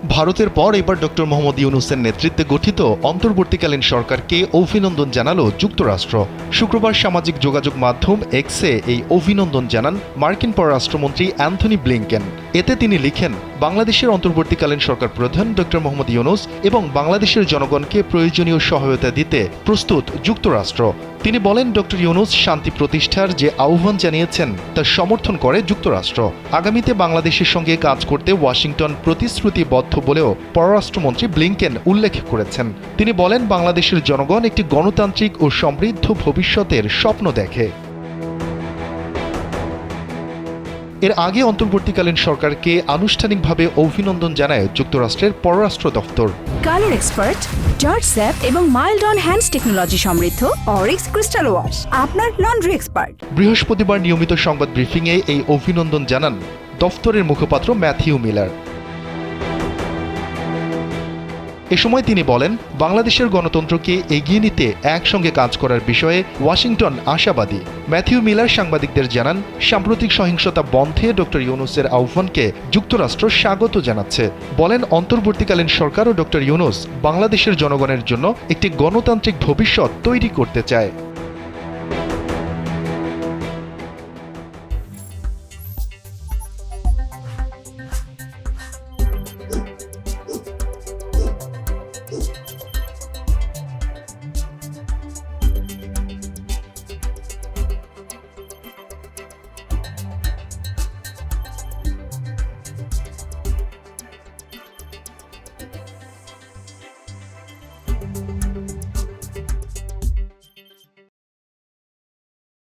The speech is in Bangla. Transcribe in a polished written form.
ভারতের পর এবার ডক্টর মোহাম্মদ ইউনূসের নেতৃত্বে গঠিত অন্তর্বর্তীকালীন সরকারকে অভিনন্দন জানালো যুক্তরাষ্ট্র। শুক্রবার সামাজিক যোগাযোগ মাধ্যম এক্সে এই অভিনন্দন জানান মার্কিন পররাষ্ট্রমন্ত্রী অ্যান্থনি ব্লিংকেন। এতে তিনি লিখেন, বাংলাদেশের অন্তর্বর্তীকালীন সরকার প্রধান ডক্টর মোহাম্মদ ইউনূস এবং বাংলাদেশের জনগণকে প্রয়োজনীয় সহায়তা দিতে প্রস্তুত যুক্তরাষ্ট্র। তিনি বলেন, ডক্টর ইউনূস শান্তি প্রতিষ্ঠার যে আহ্বান জানিয়েছেন তা সমর্থন করে যুক্তরাষ্ট্র। আগামীতে বাংলাদেশের সঙ্গে কাজ করতে ওয়াশিংটন প্রতিশ্রুতিবদ্ধ বলেও পররাষ্ট্রমন্ত্রী ব্লিংকেন উল্লেখ করেছেন। তিনি বলেন, বাংলাদেশের জনগণ একটি গণতান্ত্রিক ও সমৃদ্ধ ভবিষ্যতের স্বপ্ন দেখে। এর আগে অন্তর্বর্তীকালীন সরকারকে আনুষ্ঠানিকভাবে অভিনন্দন জানায় যুক্তরাষ্ট্রের পররাষ্ট্র দফতর। কালার এক্সপার্ট, জর্জ স্যাপ এবং মাইল্ড অন হ্যান্ডস টেকনোলজি সমৃদ্ধ অরিক্স ক্রিস্টাল ওয়াশ আপনার লন্ড্রি এক্সপার্ট। বৃহস্পতিবার নিয়মিত সংবাদ ব্রিফিংয়ে এই অভিনন্দন জানান দফতরের মুখপাত্র ম্যাথিউ মিলার। এ সময় তিনি বলেন, বাংলাদেশের গণতন্ত্রকে এগিয়ে নিতে একসঙ্গে কাজ করার বিষয়ে ওয়াশিংটন আশাবাদী। ম্যাথিউ মিলার সাংবাদিকদের জানান, সাম্প্রতিক সহিংসতা বন্ধে ডক্টর ইউনূসের আহ্বানকে যুক্তরাষ্ট্র স্বাগত জানাচ্ছে। বলেন, অন্তর্বর্তীকালীন সরকার ও ডক্টর ইউনূস বাংলাদেশের জনগণের জন্য একটি গণতান্ত্রিক ভবিষ্যৎ তৈরি করতে চায়।